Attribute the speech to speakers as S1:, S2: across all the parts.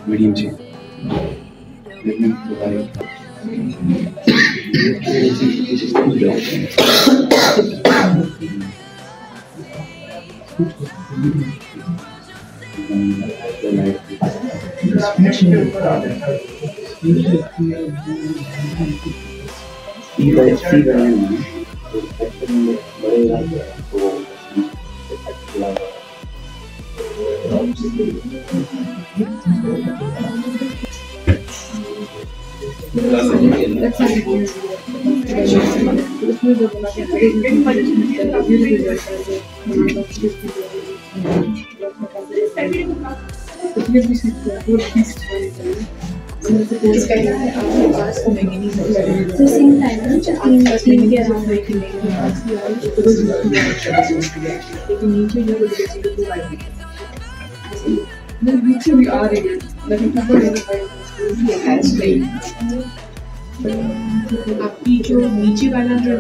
S1: medium change.
S2: आपकी जो नीचे वाला है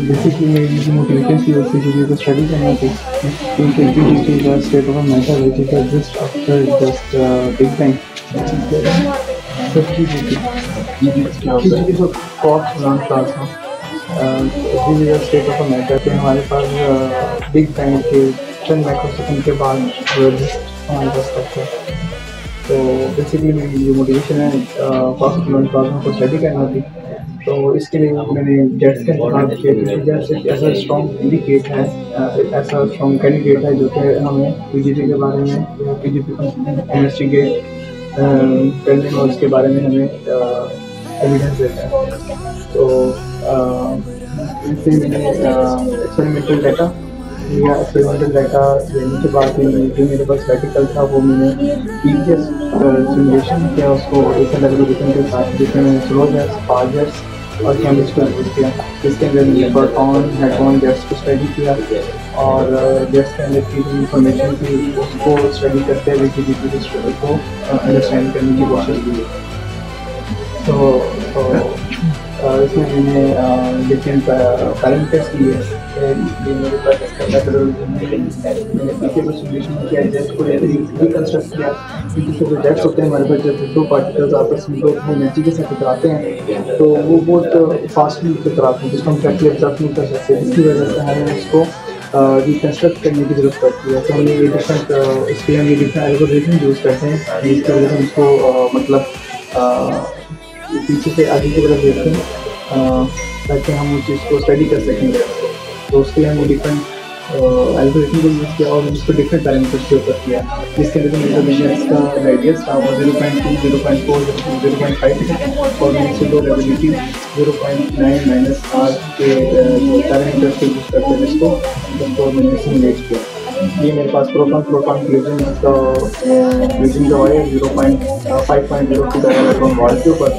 S3: बेसिकली मेरी मोटिवेशन थी उस चीज़ को स्टडी करना थी क्योंकि पीजीटी का स्टेट ऑफ मैटर है कि just after just big bang state of matter के हमारे पास बिग बैंग के चंद माइक्रोसेकंड के बाद हमारे पास तक है। तो बेसिकली मेरी जो मोटिवेशन है फर्स्ट प्लाज्मा को स्टडी करना थी, तो इसके लिए मैंने जेट्स का इंतजाम किया क्योंकि जेट्स एक ऐसा स्ट्रॉन्ग इंडिकेट है, ऐसा स्ट्रॉन्ग कैंडिडेट है जो कि हमें पीजीटी के बारे में पीजीटी केमिस्ट्री के पेंडिंग नॉलेज के बारे में हमें एविडेंस देता है। तो इससे मैंने एक्सपेरिमेंटल डाटा या एक्सपेरिमेंटल डाटा लेने के बाद जो मेरे पास प्रैक्टिकल था वो मैंने पीजीएस सिमुलेशन किया, उसको एक अलग लोकेशन के साथ जिसमें मैंने स्लो गैस, स्पार्क गैस और केमिस्ट को यूज़ किया, जिसके अंदर मैंने प्रोटॉन हेड्रॉन गैस को स्टडी किया और गैस के अंदर की जो इंफॉर्मेशन थी उसको स्टडी करते हुए पीजीटी को अंडरस्टैंड करने की कोशिश की। तो इसमें मैंने डिफरेंट पैरामीटर्स लिए, मेरे पास इसका मैंने पीछे को सोल्यूशन किया, जेट को रिकन्स्ट्रक्ट किया क्योंकि जो जेट्स होते हैं हमारे पास जब दो पार्टिकल्स आपस में दो एनर्जी के साथ टकराते हैं तो वो बहुत फास्टली टकराते हैं जिसको हम डायरेक्टली ऑब्जर्व नहीं कर सकते, जिसकी वजह से हमें उसको रिकन्स्ट्रक्ट करने की ज़रूरत पड़ती है। तो हमने ये डिफरेंट इसके लिए हम ये डिफरेंट एल्गोरिथम यूज़ करते हैं जिसकी वजह से हम उसको मतलब पीछे से आगे की तरफ देखते हैं ताकि हम उस चीज़ को स्टडी कर सकेंगे। तो उसके लिए हमने डिफरेंट एल्गोरिथम को यूज़ किया और उसको डिफरेंट पैरामीटर्स के ऊपर किया, जिसके अंदर मेरा बिजनेस का रेडियस था वो 0.2, 0.4, 0.5 और मैक्सिमम रेबिलिटी 0.9 - R के पैरामीटर्स को यूज़ करते हैं जिसको मैंने सिमुलेट किया। ये मेरे पास प्रोटॉन फ्यूजन का फ्यूजन जो है 0.502 इलेक्ट्रॉन वोल्ट के ऊपर,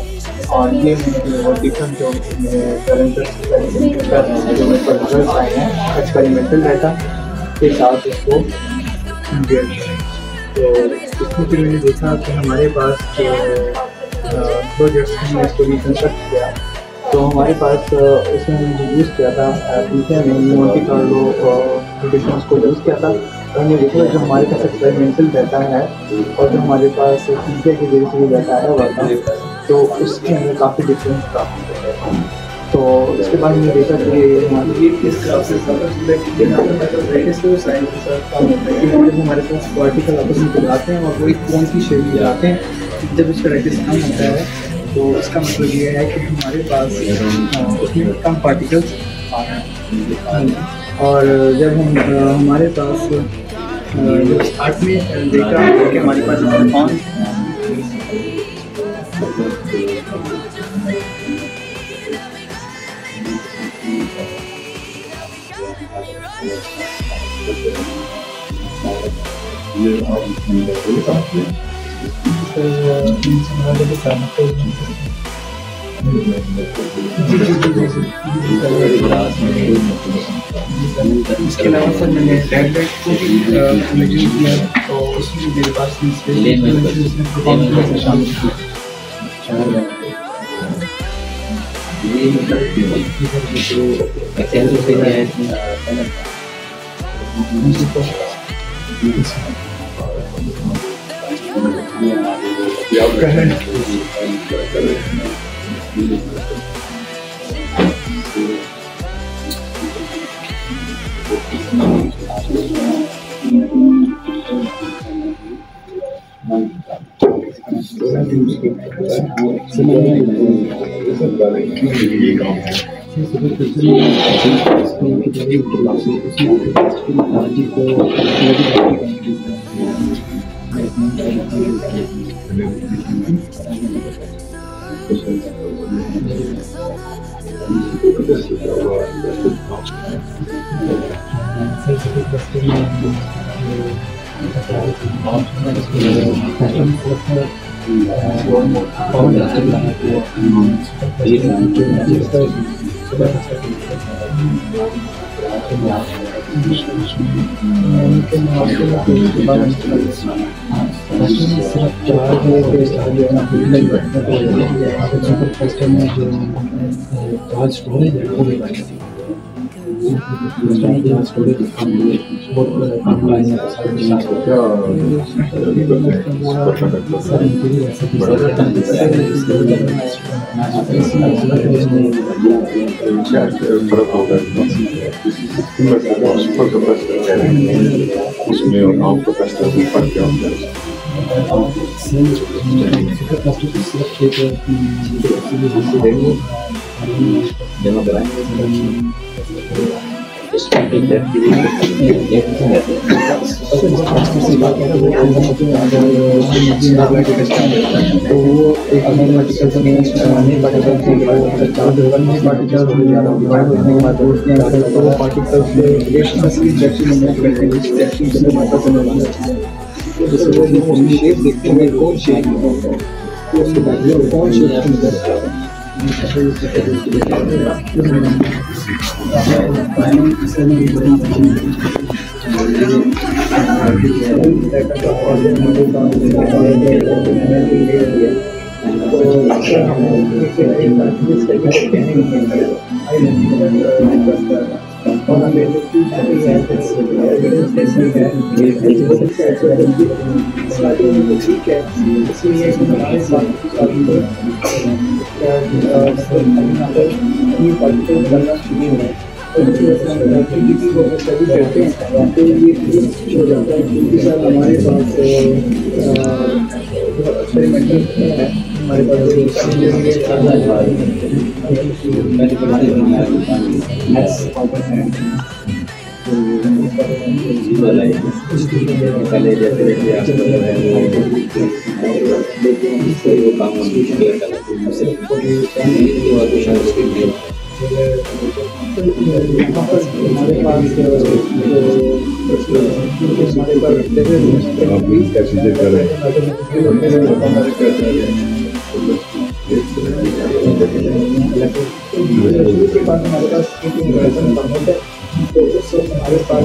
S3: और ये मैंने डिफरेंट जो पैरामीटर्स जो मेरे पास रिजल्ट आए हैं एक्सपेरिमेंटल डाटा के साथ उसको कंपेयर करें। तो इसमें फिर मैंने देखा कि हमारे पास दो जगह हमने इसको रिकन्स्ट्रक्ट किया। तो हमारे पास उसमें हमने यूज़ किया था पीछे में मोंटे कार्लो कंडीशंस को यूज़ किया था। और हमने देखा जो हमारे पास एक्सपेरिमेंटल डाटा है और जो हमारे पास पीछे के जरिए से डाटा है वर्क, तो उसके अंदर काफ़ी डिफरेंस प्राप्त होता है। तो उसके बाद मैंने देखा कि हमारे हमारे पास पार्टिकल आपस में टकराते हैं और वो एक कौन की शेप में आते हैं। जब इसका रेडियस कम होता है तो इसका मतलब ये है कि हमारे पास उसमें कम पार्टिकल्स आ रहे हैं। और जब हम हमारे पास जब स्टार्ट में देखा कि हमारे पास इसके अलावा सर मैंने टैबलेट को भी यूज किया तो उसमें मेरे पास शामिल So हमारे पास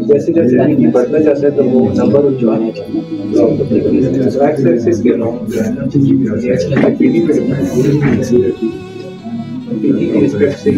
S3: जैसे जैसे आगे बढ़ना चाहते हैं तो वो नंबर जो आने एक्सेस के रिस्पेक्ट से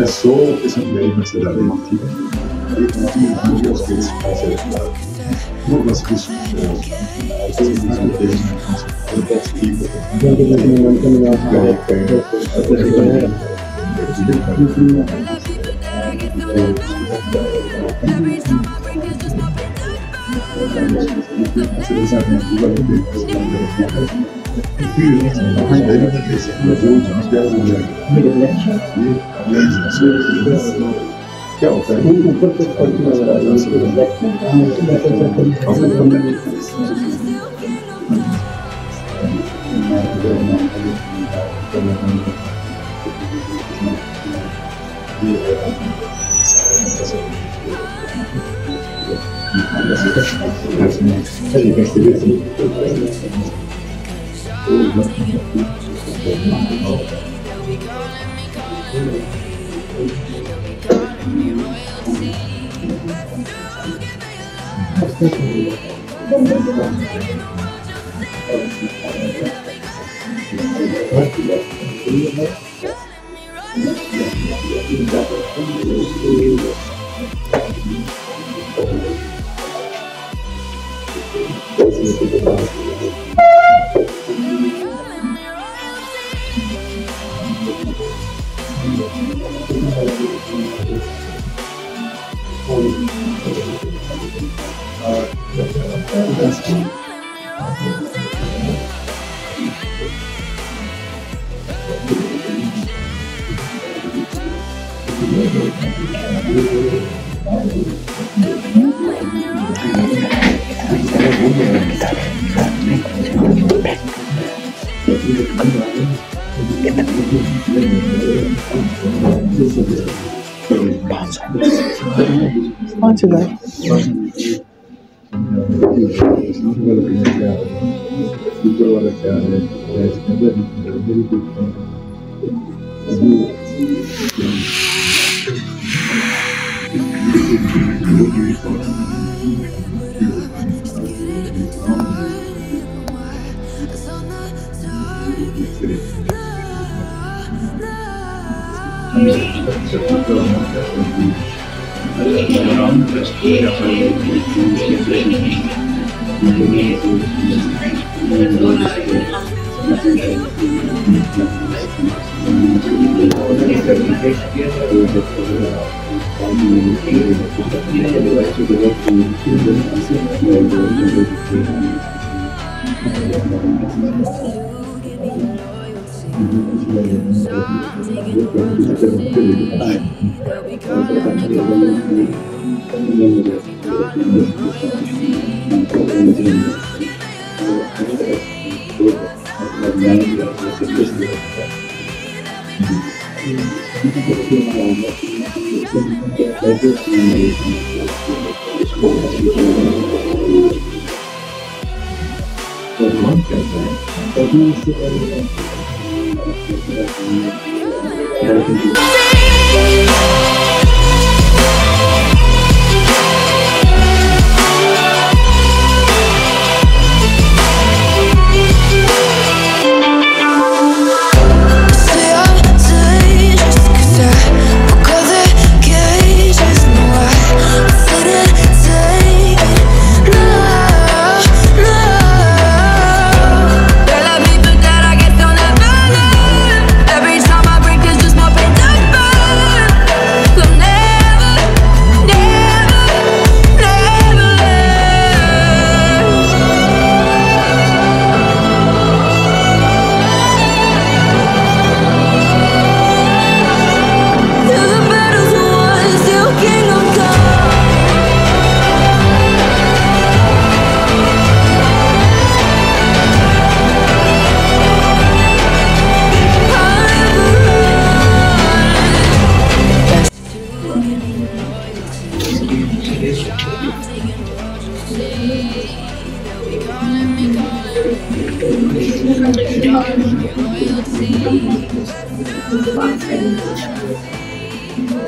S4: So ist ein Leben, da aktiv. Nur was ist क्या होता है ऊपर तक पड़ती नजर आ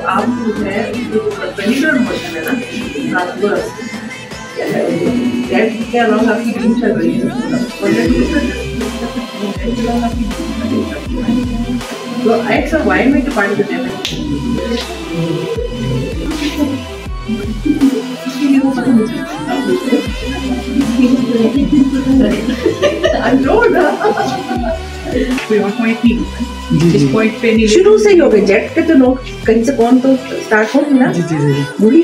S2: आप जो है पेनिट्रेट मोशन है ना ट्रांसवर्स दैट के अलावा आपकी ड्रीम चल रही है और तो एक्स और वाई में क्या पार्ट करते हैं इस पॉइंट पे नहीं शुरू से ही हो गए जेट के तो नोट कहीं से कौन तो स्टार्ट होगी ना
S3: जी जी जी
S2: वही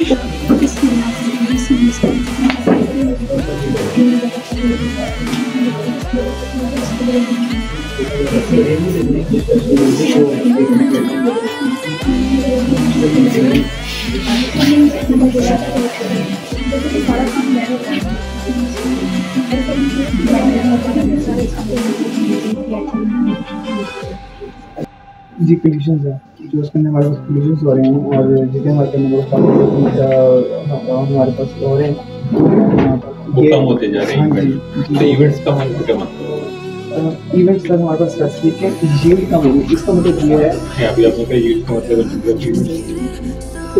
S3: जी पोल्यूशन है जो उसके अंदर हमारे पास पोल्यूशन हो रहे हैं और जितने हमारे पास हमारे पास हो रहे हैं
S1: वो कम होते जा रहे हैं तो इवेंट्स कम होने का मतलब
S3: इवेंट्स का हमारे पास स्पेसिफिक है यील्ड कम होगी इसका मतलब ये है
S1: अभी आपने कहा यील्ड का मतलब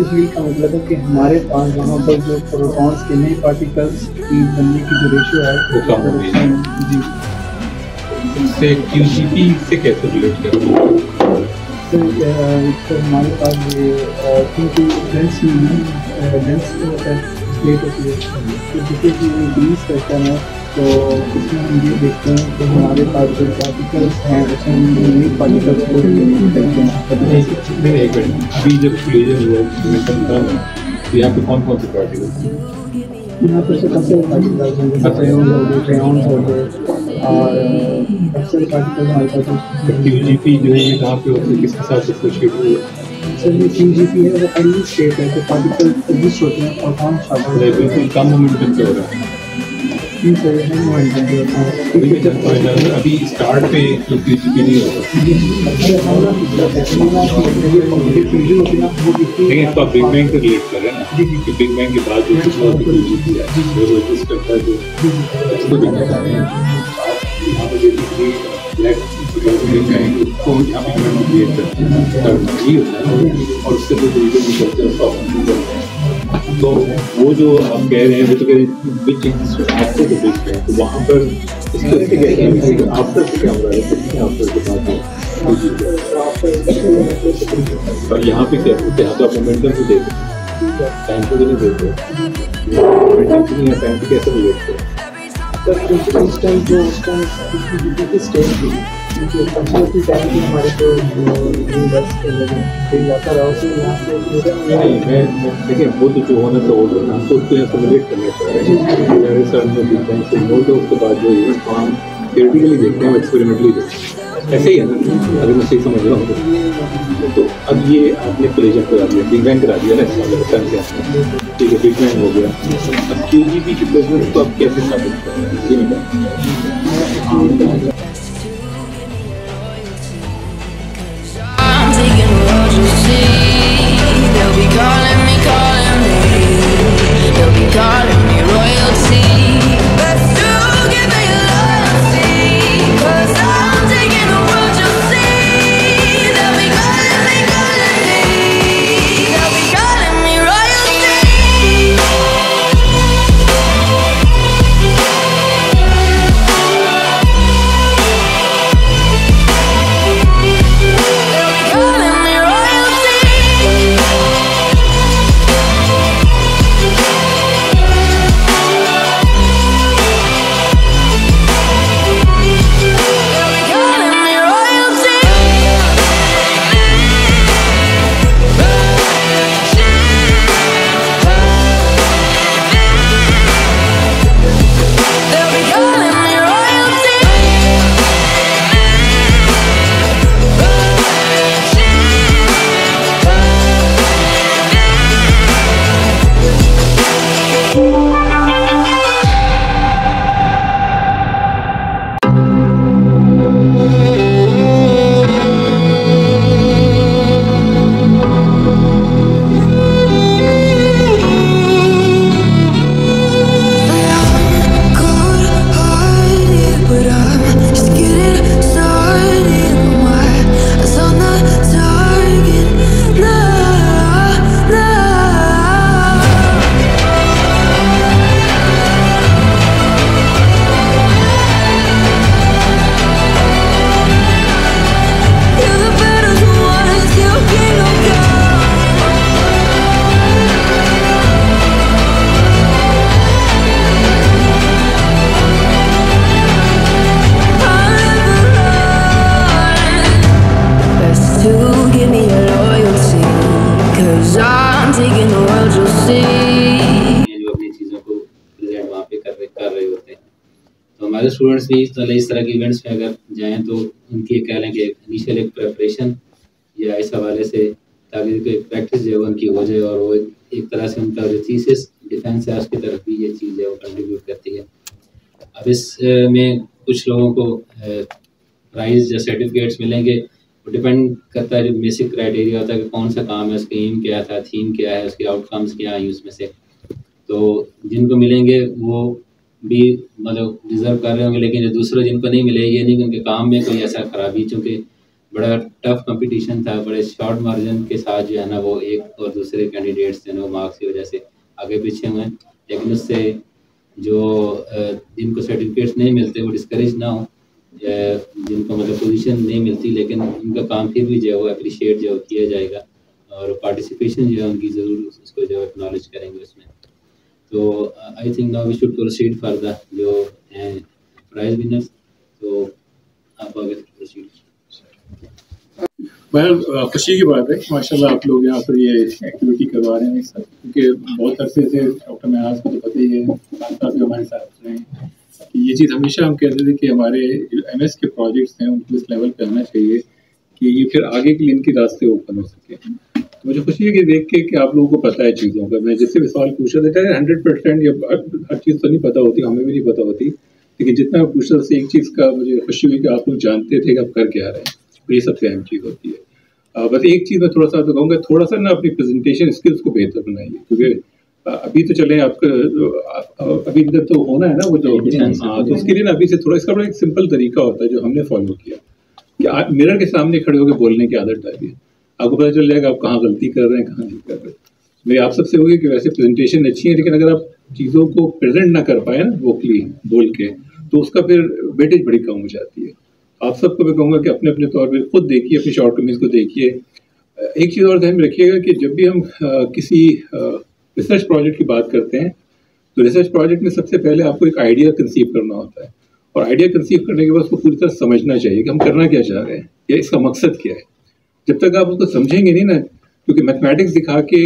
S3: यील्ड का मतलब है कि हमारे पास वहाँ पर जो प्रोटॉन्स के नए पार्टिकल्स की बनने की जो रेशियो है
S1: वो कम हो गई
S3: जी
S1: इससे QGP से कैसे रिलेट करते हैं
S3: तो हमारे पास ये क्योंकि डेंस प्लेट होती है तो जैसे कि इंक्रीज करता है तो इसमें हम ये देखते हैं कि हमारे पास जो पार्टिकल्स हैं उसमें नए पार्टिकल्स को देखते हैं
S1: नहीं एक मिनट अभी जब कोलिजन हुआ तो यहाँ पे कौन कौन से पार्टिकल्स
S3: यहाँ पर से काफ़ी पार्टिकल्स हैं जैसे क्रेयॉन्स हो गए और काफ़ी पार्टिकल्स हमारे पास
S1: QGP जो है ये कहाँ पे होते हैं किसके साथ एसोसिएट हुए
S3: सर ये QGP है वो एंडी स्टेट है जो पार्टिकल एग्जिस्ट होते हैं प्रोटॉन शामिल
S1: बिल्कुल कम मोमेंटम पे हो रहा है
S3: सर ये है मोमेंटम जो होता है
S1: अभी स्टार्ट पे QGP नहीं होगा लेकिन इसको आप बिग बैंग से रिलेट कर रहे हैं ना कि बिग बैंग के बाद जो कुछ और QGP है वो रजिस्ट करता है जो इसको देखना चाह रहे हैं आप यहाँ पे बेसिकली ब्लैक को यहाँ पे क्रिएट करते हैं और उससे जो रीजन निकलते हैं उसको तो वो जो आप कह रहे हैं वो तो कह रहे हैं big after the big bang तो वहाँ पर इस तरह से कहते हैं कि आफ्टर से क्या हो रहा है आफ्टर के बाद और यहाँ पे क्या होता है यहाँ तो आप मोमेंटम से देते हैं टाइम को नहीं देते मोमेंटम से नहीं टाइम पे कैसे रिलेट करें
S3: उस टाइम जो उस टाइम स्टेज थी अच्छी टाइम की हमारे जो बस के लगे यात्रा रहा उसे यहाँ से
S1: नहीं, मैं देखिए वो तो जो होना तो होगा, हम तो उसको यहाँ सिमुलेट करना चाह रहे हैं। मेरे सर में बिग बैंग से नोट है, उसके बाद जो इवेंट को हम थियोरेटिकली देखते हैं, एक्सपेरिमेंटली देखते हैं, ऐसे ही है ना, अगर मैं सही समझ रहा हूँ तो अब ये आपने कोलिजन करा दिया, बिग बैंग करा दिया ना, सन के आपने, ठीक है, बिग बैंग हो गया। अब QGB की प्रेजेंस को आप कैसे साबित कर रहे हैं, ये नहीं
S5: I'm taking the road you see. They'll be calling me, they'll be calling me royalty. Best to give me loyalty, 'cause I'm taking the road you see. They'll be calling me, they'll be calling me royalty.
S6: हमारे students भी इस तरह के events में अगर जाएं तो उनकी कह लें कि इनिशियल एक प्रेपरेशन या इस हवाले से, ताकि एक प्रैक्टिस जो है उनकी हो जाए और वो एक तरह से उनका जो थीसिस डिफेंस है उसकी तरफ भी ये चीज़ है वो कंट्रीब्यूट करती है। अब इस में कुछ लोगों को प्राइज़ या सर्टिफिकेट्स मिलेंगे, वो डिपेंड करता है, जो बेसिक क्राइटेरिया होता है कि कौन सा काम है, उसका एम क्या था, थीम क्या है, उसके आउटकम्स क्या हैं उसमें से। तो जिनको मिलेंगे वो भी मतलब डिज़र्व कर रहे होंगे, लेकिन जो दूसरे जिनको नहीं मिले, ये नहीं कि उनके काम में कोई ऐसा खराबी, चूँकि बड़ा टफ कंपटीशन था, बड़े शॉर्ट मार्जिन के साथ जो है ना वो एक और दूसरे कैंडिडेट्स जो है वो मार्क्स की वजह से आगे पीछे हुए, लेकिन उससे जो जिनको सर्टिफिकेट्स नहीं मिलते वो डिस्करेज ना हो, जिनको मतलब पोजीशन नहीं मिलती, लेकिन उनका काम फिर भी जो है वो अप्रिशिएट जो किया जाएगा और पार्टिसिपेशन जो है उनकी ज़रूर उसको जो एक्नॉलेज करेंगे उसमें। तो I think now we should proceed for the जो हैं प्राइज विनर्स। तो आप आगे प्रोसीड।
S1: खुशी की बात है माशाल्लाह आप लोग यहाँ पर ये एक्टिविटी करवा रहे हैं सर, क्योंकि बहुत अरसे से डॉक्टर महराज को तो पता ही है, साथ भी हमारे साथ रहे हैं कि ये चीज़ हमेशा हम कहते थे कि हमारे MS के प्रोजेक्ट्स हैं उनको इस लेवल पे आना चाहिए कि ये फिर आगे के लिए इनके रास्ते ओपन हो सके। तो मुझे खुशी है कि देख के कि आप लोगों को पता है चीज़ों का। मैं जिससे भी सवाल पूछा था 100% या हर चीज़ तो नहीं पता होती, हमें भी नहीं पता होती, लेकिन जितना मैं पूछा उससे एक चीज़ का मुझे खुशी हुई कि आप लोग जानते थे कि आप कर क्या रहे हैं, तो ये सबसे अहम चीज़ होती है। बस एक चीज़ मैं थोड़ा सा तो कहूँगा, थोड़ा सा ना अपनी प्रेजेंटेशन स्किल्स को बेहतर बनाइए, क्योंकि अभी तो चले आपका अभी इधर तो होना है ना वो जो, हाँ, तो उसके लिए ना अभी से थोड़ा इसका एक सिंपल तरीका होता है जो हमने फॉलो किया कि आप मिरर के सामने खड़े होकर बोलने की आदत डालिए, आपको पता चल जाएगा आप कहाँ गलती कर रहे हैं कहाँ नहीं कर रहे। मेरी आप सबसे होगी कि वैसे प्रेजेंटेशन अच्छी है, लेकिन अगर आप चीज़ों को प्रेजेंट ना कर पाए ना वोकली बोल के, तो उसका फिर वेटेज बड़ी कम हो जाती है। आप सबको मैं कहूँगा कि अपने अपने तौर पर खुद देखिए, अपनी शॉर्टकमिंग्स को देखिए। एक चीज़ और ध्यान में रखिएगा कि जब भी हम किसी रिसर्च प्रोजेक्ट की बात करते हैं तो रिसर्च प्रोजेक्ट में सबसे पहले आपको एक आइडिया कंसीव करना होता है, और आइडिया कंसीव करने के बाद उसको पूरी तरह समझना चाहिए कि हम करना क्या चाह रहे हैं या इसका मकसद क्या है। जब तक आप उसको समझेंगे नहीं ना, क्योंकि मैथमेटिक्स दिखा के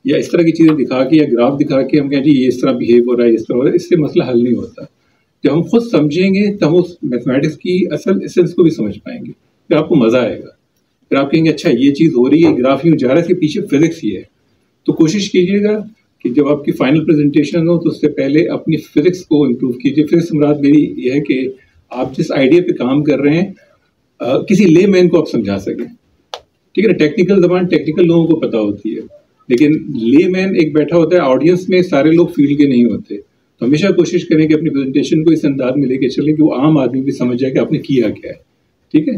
S1: या इस तरह की चीज़ें दिखा के या ग्राफ दिखा के हम कहें जी ये इस तरह बिहेव हो रहा है, इस तरह हो रहा है, इससे मसला हल नहीं होता। जब हम खुद समझेंगे तब हम उस मैथमेटिक्स की असल एसेंस को भी समझ पाएंगे, फिर आपको मज़ा आएगा। फिर आप कहेंगे अच्छा ये चीज़ हो रही है, ग्राफ यूँ जा रहा है, इसके पीछे फिजिक्स ही है। तो कोशिश कीजिएगा कि जब आपकी फाइनल प्रेजेंटेशन हो तो उससे पहले अपनी फिजिक्स को इम्प्रूव कीजिए। फिजिक्स मुराद मेरी ये है कि आप जिस आइडिया पे काम कर रहे हैं किसी लेमैन को आप समझा सकें, ठीक है ना। टेक्निकल ज़बान टेक्निकल लोगों को पता होती है, लेकिन लेमैन एक बैठा होता है ऑडियंस में, सारे लोग फील्ड के नहीं होते। तो हमेशा कोशिश करें कि अपनी प्रेजेंटेशन को इस अंदाज में लेके चलें कि वो आम आदमी भी समझ जाए कि आपने किया क्या है, ठीक है।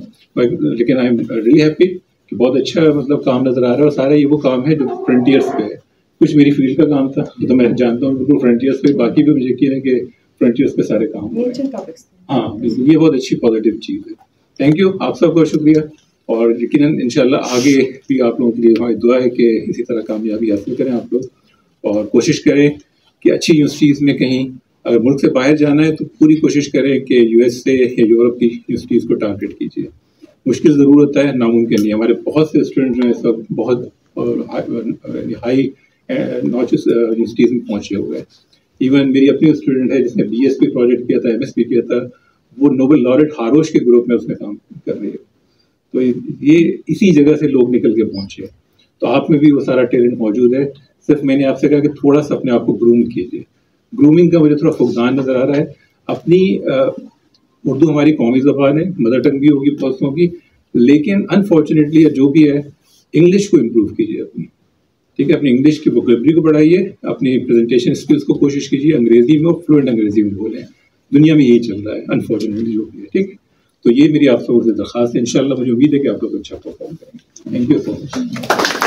S1: लेकिन आई एम रियली हैप्पी कि बहुत अच्छा मतलब काम नज़र आ रहा है, और सारा ये वो काम है जो फ्रंटियर्स पे है। कुछ मेरी फील्ड का काम था तो मैं जानता हूँ बिल्कुल फ्रंटियर्स पे, बाकी भी मुझे यकीन है कि फ्रंटियर्स पे सारे काम हो रहे हैं। हाँ बिल्कुल, ये बहुत अच्छी पॉजिटिव चीज़ है। थैंक यू, आप सबका शुक्रिया, और यकीनन इंशाल्लाह आगे भी आप लोगों के लिए हमारी दुआ है कि इसी तरह कामयाबी हासिल करें आप लोग, और कोशिश करें कि अच्छी यूनिवर्सिटीज़ में कहीं अगर मुल्क से बाहर जाना है तो पूरी कोशिश करें कि यूएस से या यूरोप की यूनिवर्सिटीज़ को टारगेट कीजिए। मुश्किल ज़रूर होता है, नामुमकिन नहीं। हमारे बहुत से स्टूडेंट जो हैं सब बहुत हाई नॉचेस यूनिवर्सिटीज़ में पहुँचे हुए हैं। इवन मेरी अपनी स्टूडेंट है जिसने BSP प्रोजेक्ट किया था, MSP किया था, वो नोबेल लॉरेट हारोश के ग्रुप में उसने काम कर रही है। तो ये इसी जगह से लोग निकल के पहुँचे, तो आप में भी वो सारा टैलेंट मौजूद है। सिर्फ मैंने आपसे कहा कि थोड़ा सा अपने आप को ग्रूम कीजिए। ग्रूमिंग का मुझे थोड़ा फुकदान नज़र आ रहा है। अपनी उर्दू हमारी कौमी ज़बान है, मदर टंग भी होगी बहुत की, लेकिन अनफॉर्चुनेटली जो भी है इंग्लिश को इम्प्रूव कीजिए अपनी, ठीक है। अपनी इंग्लिश की वोकैबुलरी को बढ़ाइए, अपनी प्रेजेंटेशन स्किल्स को कोशिश कीजिए अंग्रेज़ी में, और फ्लुएंट अंग्रेज़ी में बोलें। दुनिया में यही चल रहा है अनफॉर्चुनेटली जो भी है, ठीक है। तो ये मेरी आप सबसे दरख्वास्त है। इंशाल्लाह मुझे उम्मीद है कि आप लोग अच्छा परफॉर्म करेंगे। Thank you so much.